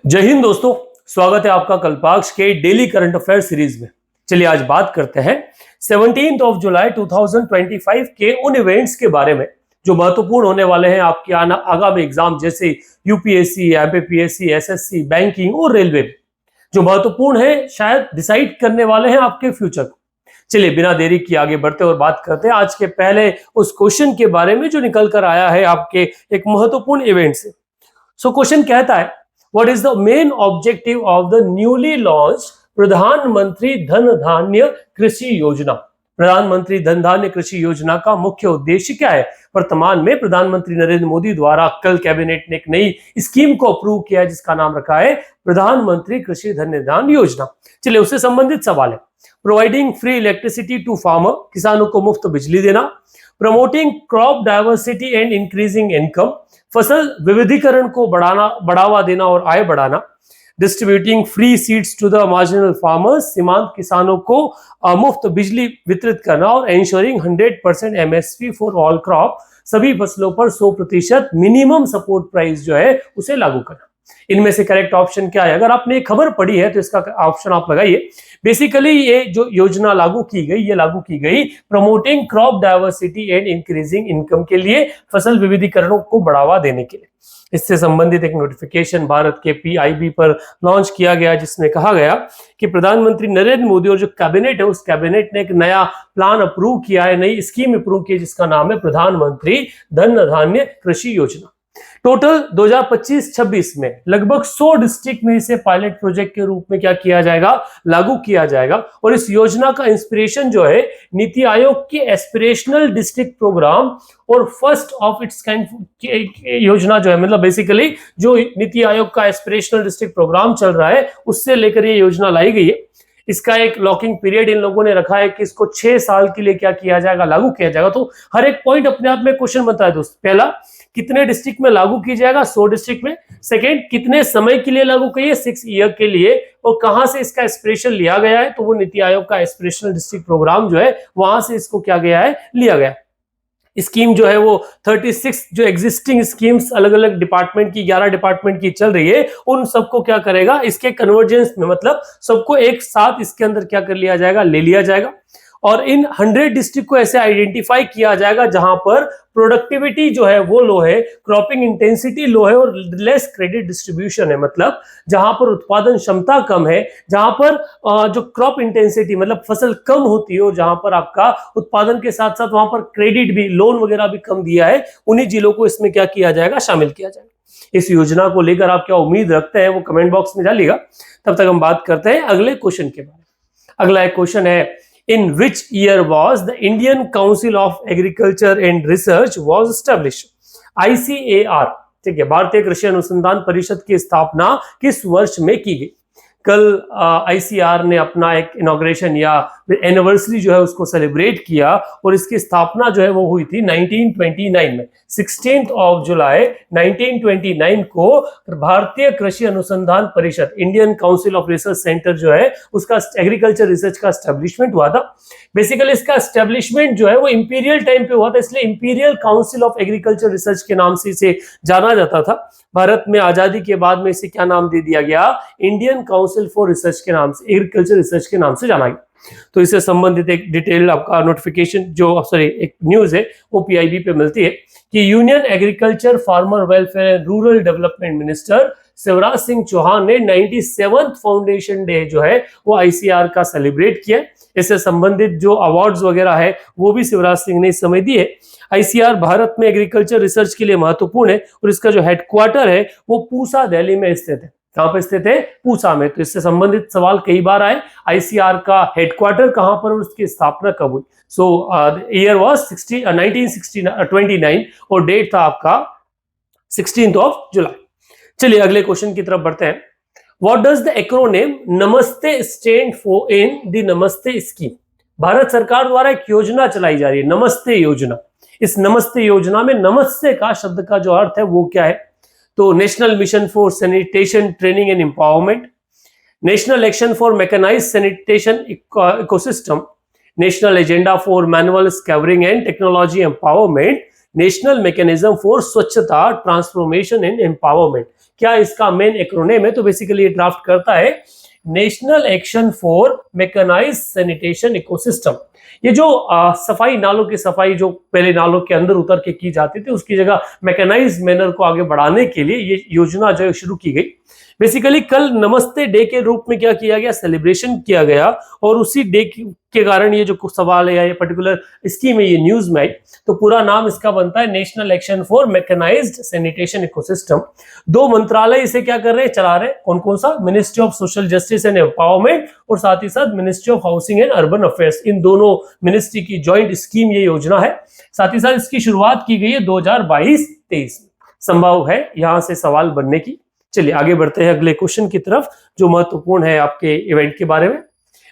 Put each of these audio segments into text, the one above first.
जय हिंद दोस्तों, स्वागत है आपका कल्पाक्ष के डेली करंट अफेयर सीरीज में। चलिए आज बात करते हैं 17 जुलाई 2025 के उन इवेंट्स के बारे में जो महत्वपूर्ण होने वाले हैं आपके आगामी एग्जाम जैसे यूपीएससी, एमपीपीएससी, एसएससी, बैंकिंग और रेलवे में, जो महत्वपूर्ण है, शायद डिसाइड करने वाले हैं आपके फ्यूचर को। चलिए बिना देरी किए आगे बढ़ते और बात करते हैं आज के पहले उस क्वेश्चन के बारे में जो निकल कर आया है आपके एक महत्वपूर्ण इवेंट से। सो क्वेश्चन कहता है, What is the main objective of the newly launched प्रधानमंत्री धन धान्य कृषि योजना? प्रधानमंत्री धन धान्य कृषि योजना का मुख्य उद्देश्य क्या है? वर्तमान में प्रधानमंत्री नरेंद्र मोदी द्वारा कल कैबिनेट ने एक नई स्कीम को अप्रूव किया है जिसका नाम रखा है प्रधानमंत्री कृषि धन धान्य योजना। चलिए उससे संबंधित सवाल है। Providing free electricity to farmer, किसानों को मुफ्त बिजली देना। Promoting crop diversity and increasing income, फसल विविधीकरण को बढ़ावा देना और आय बढ़ाना। Distributing free seeds to the marginal farmers, सीमांत किसानों को मुफ्त बिजली वितरित करना। और ensuring 100% MSP for all crop, सभी फसलों पर 100% मिनिमम सपोर्ट प्राइस जो है उसे लागू करना। इनमें से करेक्ट ऑप्शन क्या है? अगर आपने खबर पढ़ी है तो इसका ऑप्शन आप लगाइए। बेसिकली ये जो योजना लागू की गई, ये लागू की गई promoting crop diversity and increasing income के लिए, फसल विविधीकरण को बढ़ावा देने के लिए। इससे संबंधित एक नोटिफिकेशन भारत के पीआईबी पर लॉन्च किया गया जिसमें कहा गया कि प्रधानमंत्री नरेंद्र मोदी और जो कैबिनेट है उस कैबिनेट ने एक नया प्लान अप्रूव किया है, नई स्कीम अप्रूव की जिसका नाम है प्रधानमंत्री धन धान्य कृषि योजना। टोटल 2025-26 में लगभग 100 डिस्ट्रिक्ट में इसे पायलट प्रोजेक्ट के रूप में क्या किया जाएगा, लागू किया जाएगा। और इस योजना का इंस्पिरेशन जो है नीति आयोग के एस्पिरेशनल डिस्ट्रिक्ट प्रोग्राम और फर्स्ट ऑफ इट्स काइंड योजना जो है, मतलब बेसिकली जो नीति आयोग का एस्पिरेशनल डिस्ट्रिक्ट प्रोग्राम चल रहा है उससे लेकर ये योजना लाई गई है। इसका एक लॉकिंग पीरियड इन लोगों ने रखा है कि इसको 6 साल के लिए क्या किया जाएगा, लागू किया जाएगा। तो हर एक पॉइंट अपने आप में क्वेश्चन बनता है दोस्त। पहला, कितने डिस्ट्रिक्ट में लागू की जाएगा? 100 डिस्ट्रिक्ट में। सेकंड, कितने समय के लिए लागू की है? 6 ईयर के लिए। और कहां से इसका एस्पिरेशन लिया गया है? तो वो नीति आयोग का एस्पिरेशनल डिस्ट्रिक्ट प्रोग्राम जो है वहां से इसको क्या गया है, लिया गया। स्कीम जो है वो 36 जो एग्जिस्टिंग स्कीम्स अलग अलग डिपार्टमेंट की, 11 डिपार्टमेंट की चल रही है, उन सबको क्या करेगा, इसके कन्वर्जेंस में, मतलब सबको एक साथ इसके अंदर क्या कर लिया जाएगा, ले लिया जाएगा। और इन 100 डिस्ट्रिक्ट को ऐसे आइडेंटिफाई किया जाएगा जहां पर प्रोडक्टिविटी जो है वो लो है, क्रॉपिंग इंटेंसिटी लो है और लेस क्रेडिट डिस्ट्रीब्यूशन है, मतलब जहां पर उत्पादन क्षमता कम है, जहां पर जो क्रॉप इंटेंसिटी मतलब फसल कम होती है और जहां पर आपका उत्पादन के साथ साथ वहां पर क्रेडिट भी, लोन वगैरह भी कम दिया है, उन्हीं जिलों को इसमें क्या किया जाएगा, शामिल किया जाएगा। इस योजना को लेकर आप क्या उम्मीद रखते हैं वो कमेंट बॉक्स में डालिएगा। तब तक हम बात करते हैं अगले क्वेश्चन के बारे में। अगला एक क्वेश्चन है, In which year was the Indian Council of Agriculture and Research was established? ICAR, ठीक है, भारतीय कृषि अनुसंधान परिषद की स्थापना किस वर्ष में की गई? कल आईसीआर ने अपना एक इनॉग्रेशन या एनिवर्सरी जो है उसको सेलिब्रेट किया और इसकी स्थापना जो है वो हुई थी 1929 में। 16 जुलाई 1929 को भारतीय कृषि अनुसंधान परिषद, Indian council of research centre जो है उसका एग्रीकल्चर रिसर्च का एस्टेब्लिशमेंट हुआ था। बेसिकली इसका एस्टेब्लिशमेंट जो है वो इंपीरियल टाइम पे हुआ था, इसलिए imperial council of agriculture research के नाम से इसे जाना जाता था। भारत में आजादी के बाद में इसे क्या नाम दे दिया गया, इंडियन काउंसिल फॉर रिसर्च के नाम से, एग्रीकल्चर रिसर्च के नाम से जाना गया। तो इससे संबंधित एक डिटेल आपका नोटिफिकेशन जो एक न्यूज है वो पीआईबी पे मिलती है कि union agriculture, farmer welfare and rural development minister Shivraj Singh Chouhan ने 97th फाउंडेशन डे जो है वो आईसीआर का सेलिब्रेट किया। इससे संबंधित जो अवार्ड्स वगैरह है वो भी शिवराज सिंह ने इस समय दिए। आईसीआर भारत में एग्रीकल्चर रिसर्च के लिए महत्वपूर्ण है और इसका जो हेडक्वार्टर है वो पूसा, दिल्ली में स्थित है। कहां पे स्थित है? पूसा में। तो इससे संबंधित सवाल कई बार आए, आईसीआर का हेडक्वार्टर कहां पर और उसकी स्थापना कब हुई? सो ईयर वाज 1929 और डेट था आपका 16 जुलाई। चलिए अगले क्वेश्चन की तरफ बढ़ते हैं। व्हाट डज द एक्रोनिम नमस्ते स्टैंड फॉर इन द नमस्ते स्कीम? भारत सरकार द्वारा एक योजना चलाई जा रही है, नमस्ते योजना। इस नमस्ते योजना में नमस्ते का शब्द का जो अर्थ है वो क्या है? तो national mission for sanitation training and empowerment, national action for mechanised sanitation ecosystem, national agenda for manual scavenging and technology empowerment, national mechanism for Swachhata transformation and empowerment. क्या इसका मेन एक्रोनेम है? तो बेसिकली ये ड्राफ्ट करता है national action for mechanised sanitation ecosystem. ये जो सफाई, नालों की सफाई जो पहले नालों के अंदर उतर के की जाती थी, उसकी जगह मैकेनाइज्ड मैनर को आगे बढ़ाने के लिए ये योजना जो है शुरू की गई। बेसिकली कल नमस्ते डे के रूप में क्या किया गया, सेलिब्रेशन किया गया, और उसी डे के कारण ये जो सवाल है या ये पर्टिकुलर स्कीम है ये न्यूज में आई। तो पूरा नाम इसका बनता है national action for mechanised sanitation ecosystem. दो मंत्रालय इसे क्या कर रहे हैं, चला रहे हैं। कौन कौन सा? Ministry of social justice and empowerment और साथ ही साथ ministry of housing and urban affairs. इन दोनों मिनिस्ट्री की ज्वाइंट स्कीम ये योजना है। साथ ही साथ इसकी शुरुआत की गई है 2022-23 में। संभव है यहां से सवाल बनने की। चलिए आगे बढ़ते हैं अगले क्वेश्चन की तरफ, जो महत्वपूर्ण है आपके इवेंट के बारे में।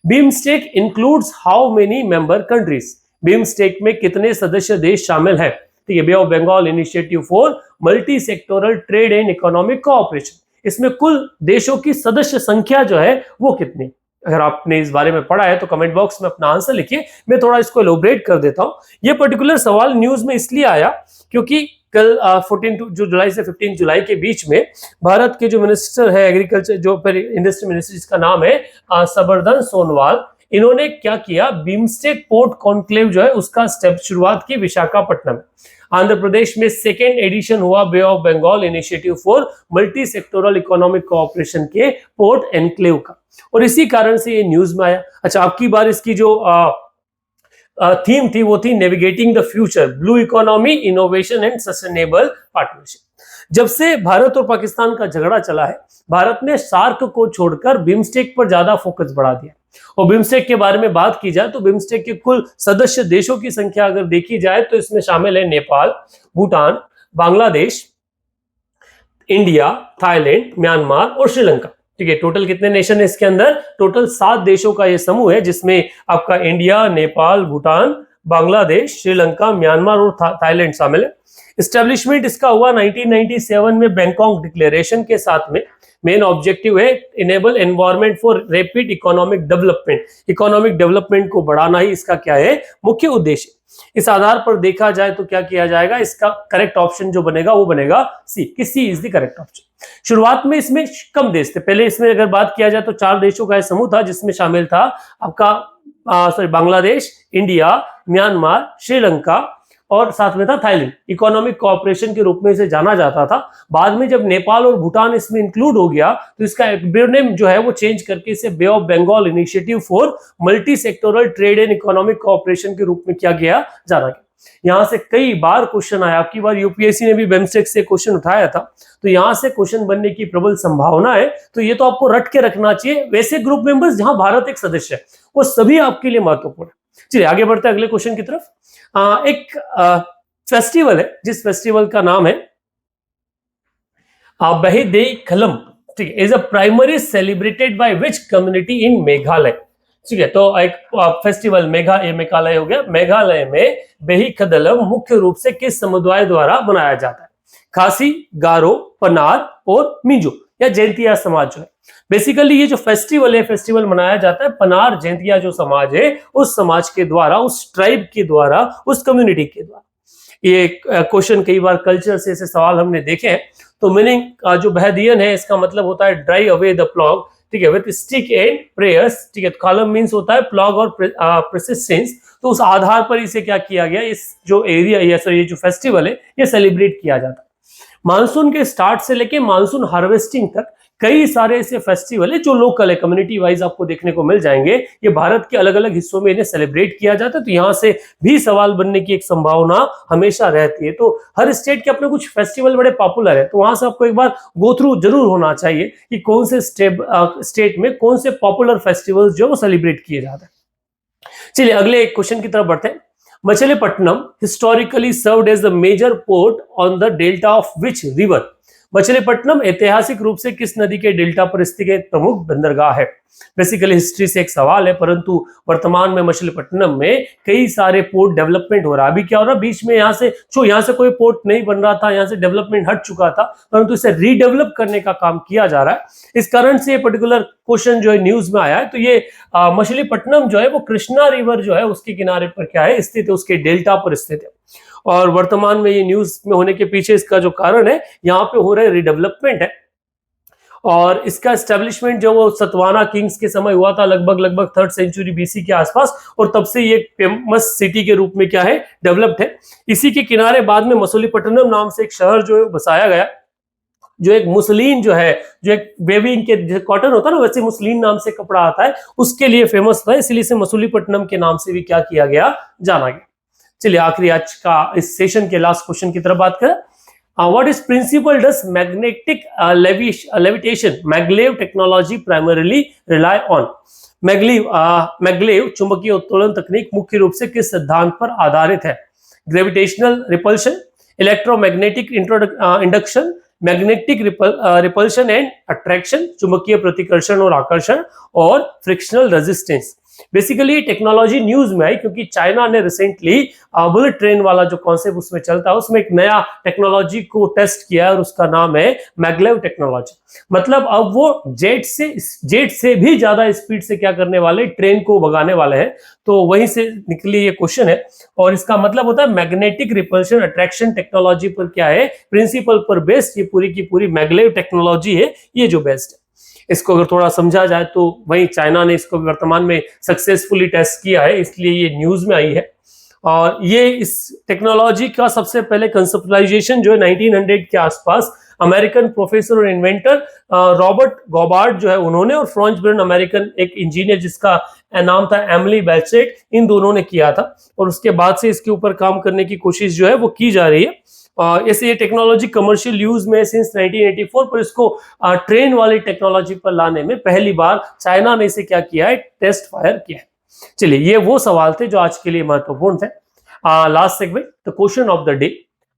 BIMSTEC includes how many member countries? BIMSTEC में कितने सदस्य देश शामिल हैं? ठीक है, bay of Bengal initiative for multi sectoral trade and economic cooperation. इसमें कुल देशों की सदस्य संख्या जो है वो कितनी? अगर आपने इस बारे में पढ़ा है तो कमेंट बॉक्स में अपना आंसर लिखिए। मैं थोड़ा इसको एलोबरेट कर देता हूं। यह पर्टिकुलर सवाल न्यूज में इसलिए आया क्योंकि कल 14 जुलाई से 15 जुलाई के बीच में भारत के जो मिनिस्टर है एग्रीकल्चर, जो इंडस्ट्री मिनिस्टर जिसका नाम है संवर्धन सोनोवाल, इन्होंने क्या किया, बीमस्टेक पोर्ट कॉन्क्लेव जो है उसका स्टेप शुरुआत की विशाखापट्टनम। आंध्र प्रदेश में सेकेंड एडिशन हुआ bay of Bengal initiative for multi sectoral economic cooperation के पोर्ट एनक्लेव का, और इसी कारण से ये न्यूज में आया। अच्छा, आपकी बार इसकी जो थीम थी वो थी navigating the future, blue economy, innovation and sustainable partnership. जब से भारत और पाकिस्तान का झगड़ा चला है, भारत ने सार्क को छोड़कर बिम्स्टेक पर ज्यादा फोकस बढ़ा दिया। और बिम्स्टेक के बारे में बात की जाए तो बिम्स्टेक के कुल सदस्य देशों की संख्या अगर देखी जाए तो इसमें शामिल है Nepal, Bhutan, Bangladesh, India, Thailand, Myanmar और श्रीलंका। ठीक है, टोटल कितने नेशन है इसके अंदर? टोटल 7 देशों का ये समूह है, जिसमें आपका इंडिया, नेपाल, भूटान, बांग्लादेश, श्रीलंका, म्यांमार और थाईलैंड शामिल है। एस्टेब्लिशमेंट इसका हुआ 1997 में बैंकॉक डिक्लेरेशन के साथ में। मेन ऑब्जेक्टिव है enable environment for rapid economic development. Economic development को बढ़ाना ही इसका क्या है, मुख्य उद्देश्य। इस आधार पर देखा जाए तो क्या किया जाएगा, इसका करेक्ट ऑप्शन जो बनेगा वो बनेगा सी, कि सी इज द करेक्ट ऑप्शन। शुरुआत में इसमें कम देश थे। पहले इसमें अगर बात किया जाए तो 4 देशों का समूह था, जिसमें शामिल था आपका बांग्लादेश, इंडिया, म्यांमार, श्रीलंका और साथ में था थाईलैंड। इकोनॉमिक कोऑपरेशन के रूप में इसे जाना जाता था। बाद में जब नेपाल और भूटान इसमें इंक्लूड हो गया तो इसका एक्रोनिम जो है वो चेंज करके इसे bay of Bengal initiative for multi sectoral trade and economic cooperation के रूप में किया गया, जाना गया। यहां से कई बार क्वेश्चन आया, आपकी बार यूपीएससी ने भी बिम्स्टेक से क्वेश्चन उठाया था, तो यहां से क्वेश्चन बनने की प्रबल संभावना है। तो ये तो आपको रट के रखना चाहिए। वैसे ग्रुप मेंबर्स जहां भारत एक सदस्य है वो सभी आपके लिए महत्वपूर्ण है। चलिए आगे बढ़ते हैं अगले क्वेश्चन की तरफ। एक फेस्टिवल है जिस फेस्टिवल का नाम है बहिदेई खलम। ठीक है, is a primary celebrated by which community in Meghalaya. ठीक है, तो एक फेस्टिवल मेघालय हो गया। मेघालय में बेही खदलम मुख्य रूप से किस समुदाय द्वारा मनाया जाता है? खासी, गारो, पनार और मिजो या जैंतिया समाज जो है। बेसिकली ये जो फेस्टिवल है, फेस्टिवल मनाया जाता है पनार जैंतिया जो समाज है उस समाज के द्वारा, उस ट्राइब के द्वारा, उस कम्युनिटी के द्वारा। ये क्वेश्चन कई बार कल्चर से ऐसे सवाल हमने देखे हैं। तो मीनिंग जो बहदियन है इसका मतलब होता है ड्राई अवे द प्लॉग। ठीक है, विद स्टिक एंड प्रेयर्स। ठीक है, कॉलम मींस होता है प्लॉग और परसिस्टेंस। तो उस आधार पर इसे क्या किया गया, इस जो एरिया ये जो फेस्टिवल है ये सेलिब्रेट किया जाता है। मानसून के स्टार्ट से लेके मानसून हार्वेस्टिंग तक कई सारे ऐसे फेस्टिवल है जो लोकल है, कम्युनिटी वाइज आपको देखने को मिल जाएंगे। ये भारत के अलग अलग हिस्सों में इन्हें सेलिब्रेट किया जाता है। तो यहाँ से भी सवाल बनने की एक संभावना हमेशा रहती है। तो हर स्टेट के अपने कुछ फेस्टिवल बड़े पॉपुलर है, तो वहां से आपको एक बार गो थ्रू जरूर होना चाहिए कि कौन से स्टेट में कौन से पॉपुलर फेस्टिवल्स जो सेलिब्रेट किए जाते हैं। चलिए अगले क्वेश्चन की तरफ बढ़ते हैं। Machilipatnam historically served as the major port on the delta of which river. Machilipatnam ऐतिहासिक रूप से किस नदी के डेल्टा पर स्थित एक प्रमुख बंदरगाह है? बेसिकली हिस्ट्री से एक सवाल है, परंतु वर्तमान में मछलीपट्टनम में कई सारे पोर्ट डेवलपमेंट हो रहा है। अभी क्या हो रहा है, बीच में यहाँ से कोई पोर्ट नहीं बन रहा था, यहाँ से डेवलपमेंट हट चुका था, परंतु इसे रीडेवलप करने का काम किया जा रहा है। इस कारण से ये पर्टिकुलर क्वेश्चन जो है न्यूज में आया है। तो ये मछलीपट्टनम जो है वो कृष्णा रिवर जो है उसके किनारे पर क्या है स्थित है, उसके डेल्टा पर स्थित है। और वर्तमान में ये न्यूज में होने के पीछे इसका जो कारण है, यहाँ पे हो रहा है रिडेवलपमेंट है। और इसका एस्टेब्लिशमेंट जो वो सतवाना किंग्स के समय हुआ था लगभग 3rd सेंचुरी बीसी के आसपास, और तब से ये फेमस सिटी के रूप में क्या है, डेवलप्ड है। इसी के किनारे बाद में मसूलीपट्टनम नाम से एक शहर जो है बसाया गया, जो एक मुसलिन जो है, जो एक वेविंग के कॉटन होता है ना, वैसे मुसलिन नाम से कपड़ा आता है, उसके लिए फेमस था, इसलिए इसे मसूलीपट्टनम के नाम से भी क्या किया गया, जाना गया। चलिए आखिरी आज का इस सेशन के लास्ट क्वेश्चन की तरफ बात करें। What is principle does magnetic levitation maglev technology primarily rely on? Maglev चुंबकीय उत्तोलन तकनीक मुख्य रूप से किस सिद्धांत पर आधारित है? Gravitational repulsion, electromagnetic induction, magnetic repulsion and attraction, चुंबकीय प्रतिकर्षण और आकर्षण, और frictional resistance. Basically technology news में आई क्योंकि चाइना ने रिसेंटली बुलेट ट्रेन वाला जो कॉन्सेप्ट उसमें चलता है, उसमें एक नया टेक्नोलॉजी को टेस्ट किया है और उसका नाम है मैगलेव टेक्नोलॉजी। मतलब अब वो जेट से भी ज्यादा स्पीड से क्या करने वाले, ट्रेन को भगाने वाले हैं। तो वहीं से निकली ये क्वेश्चन है, और इसका मतलब होता है मैग्नेटिक रिपल्शन अट्रैक्शन टेक्नोलॉजी पर क्या है, प्रिंसिपल पर बेस्ड ये पूरी की पूरी मैगलेव टेक्नोलॉजी है, ये जो बेस्ड है। इसको अगर थोड़ा समझा जाए तो वही चाइना ने इसको वर्तमान में सक्सेसफुली टेस्ट किया है, इसलिए ये न्यूज में आई है। और ये इस टेक्नोलॉजी का सबसे पहले कंसेप्चुलाइजेशन जो है 1900 के आसपास अमेरिकन प्रोफेसर और इन्वेंटर रॉबर्ट गॉबार्ड जो है उन्होंने, और फ्रेंच ब्रेन अमेरिकन एक इंजीनियर जिसका नाम था एमिली बैचेट, इन दोनों ने किया था। और उसके बाद से इसके ऊपर काम करने की कोशिश जो है वो की जा रही है। ऐसे ये टेक्नोलॉजी कमर्शियल यूज में सिंस 1984, पर इसको ट्रेन वाली टेक्नोलॉजी पर लाने में पहली बार चाइना ने इसे क्या किया है, टेस्ट फायर किया है। चलिए ये वो सवाल थे जो आज के लिए महत्वपूर्ण थे। Last segment the question of the day,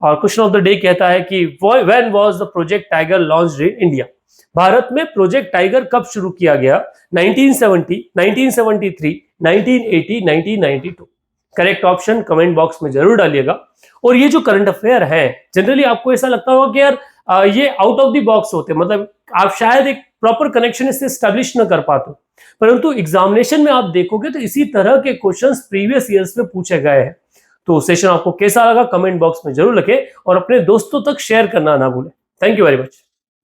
और क्वेश्चन ऑफ द डे कहता है कि when was the project tiger launched in India? Bharat में प्रोजेक्ट टाइगर कब शुरू किया गया? 1970, 1973, 1980, 1992। करेक्ट ऑप्शन कमेंट बॉक्स में जरूर डालिएगा। और ये जो करंट अफेयर है, जनरली आपको ऐसा लगता होगा कि यार ये आउट ऑफ द बॉक्स होते, मतलब आप शायद एक प्रॉपर कनेक्शन इससे स्टैब्लिश न कर पाते, परंतु एग्जामिनेशन में आप देखोगे तो इसी तरह के क्वेश्चंस प्रीवियस ईयर्स में पूछे गए हैं। तो सेशन आपको कैसा लगा कमेंट बॉक्स में जरूर लिखें, और अपने दोस्तों तक शेयर करना ना भूलें। Thank you very much.